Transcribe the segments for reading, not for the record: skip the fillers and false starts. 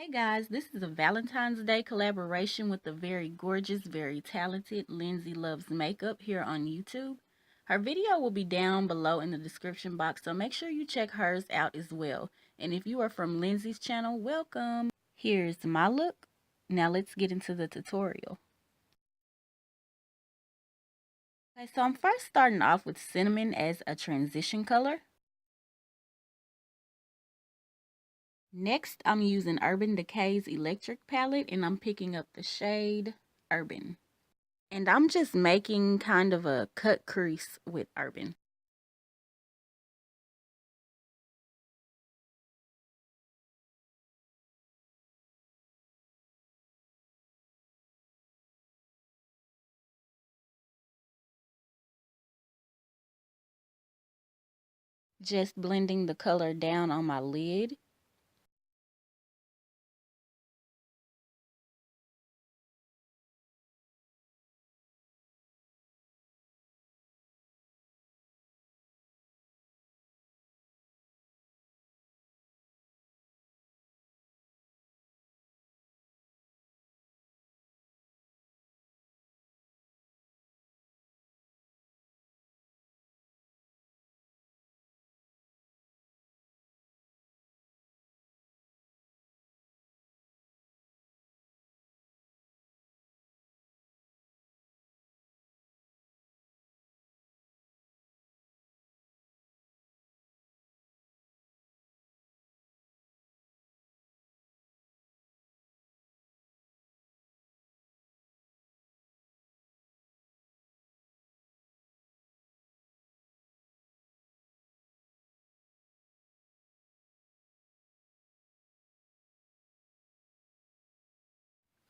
Hey guys, this is a Valentine's Day collaboration with the very gorgeous, very talented Lindsay Loves Makeup here on YouTube. Her video will be down below in the description box, so make sure you check hers out as well. And if you are from Lindsay's channel, welcome. Here's my look. Now let's get into the tutorial. Okay, so I'm first starting off with cinnamon as a transition color. Next, I'm using Urban Decay's Electric palette, and I'm picking up the shade Urban. And I'm just making kind of a cut crease with Urban. Just blending the color down on my lid.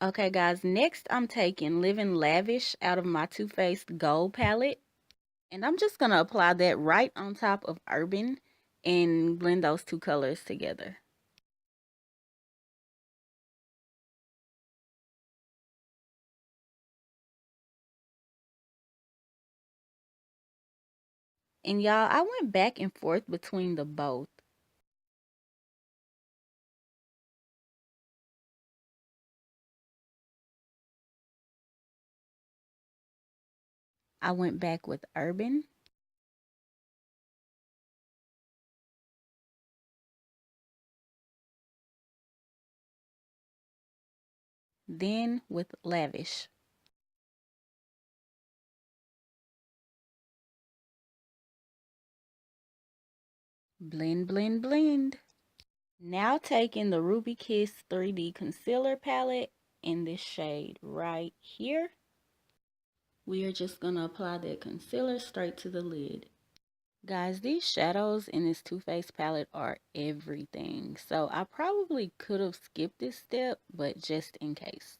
Okay guys, next I'm taking Living Lavish out of my Too Faced Gold palette. And I'm just going to apply that right on top of Urban and blend those two colors together. And y'all, I went back and forth between the both. I went back with Urban. Then with Lavish. Blend, blend, blend. Now taking the Ruby Kiss 3D Concealer Palette in this shade right here. We are just going to apply that concealer straight to the lid. Guys, these shadows in this Too Faced palette are everything. So I probably could have skipped this step, but just in case.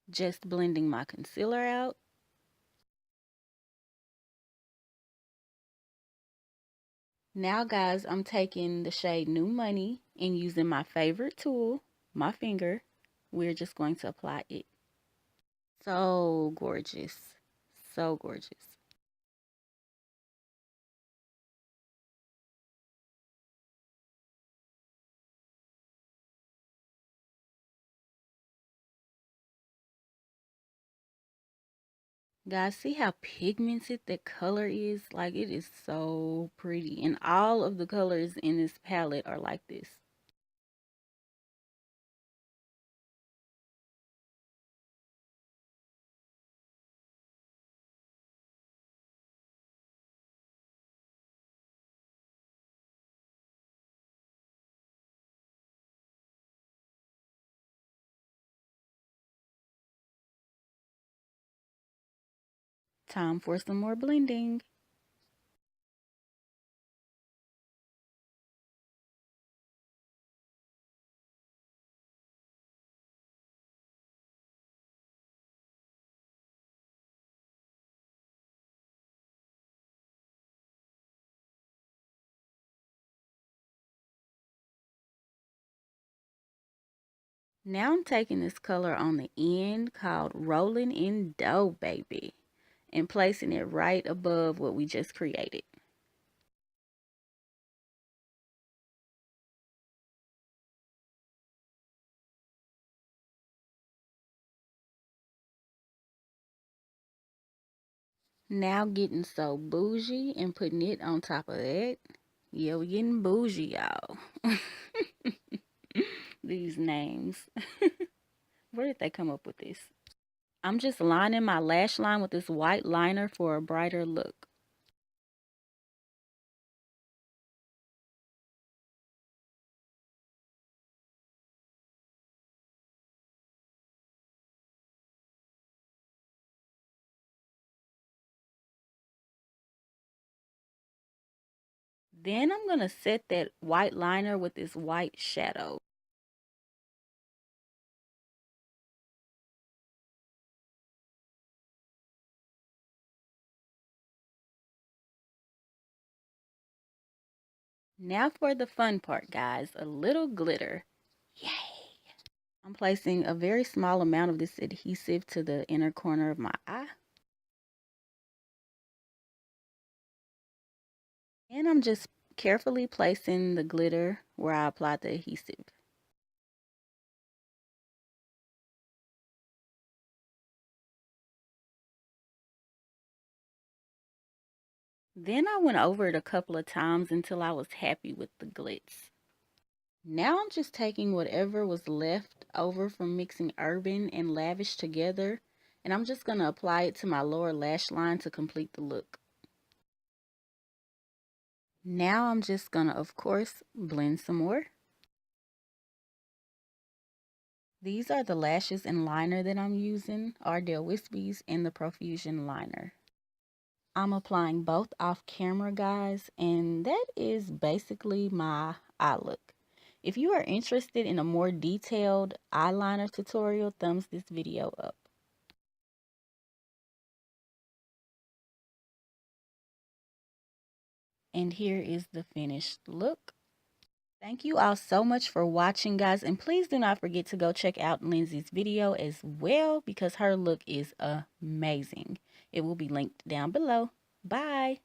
Just blending my concealer out. Now, guys, I'm taking the shade New Money and using my favorite tool, my finger. We're just going to apply it. So gorgeous. So gorgeous. Guys, see how pigmented that color is? Like, it is so pretty. And all of the colors in this palette are like this. Time for some more blending. Now I'm taking this color on the end called Rolling in Dough, baby, and placing it right above what we just created. Now getting so bougie and putting it on top of that. Yeah, we getting bougie, y'all. These names. Where did they come up with this? I'm just lining my lash line with this white liner for a brighter look. Then I'm going to set that white liner with this white shadow. Now for the fun part, guys, a little glitter. Yay! I'm placing a very small amount of this adhesive to the inner corner of my eye. And I'm just carefully placing the glitter where I applied the adhesive. Then I went over it a couple of times until I was happy with the glitz. Now I'm just taking whatever was left over from mixing urban and lavish together, and I'm just going to apply it to my lower lash line to complete the look. Now I'm just going to, of course, blend some more. These are the lashes and liner that I'm using, Ardell Wispies and the Profusion liner. I'm applying both off camera, guys, and that is basically my eye look. If you are interested in a more detailed eyeliner tutorial, thumbs this video up. And here is the finished look. Thank you all so much for watching, guys, and please do not forget to go check out Lindsay's video as well because her look is amazing. It will be linked down below. Bye.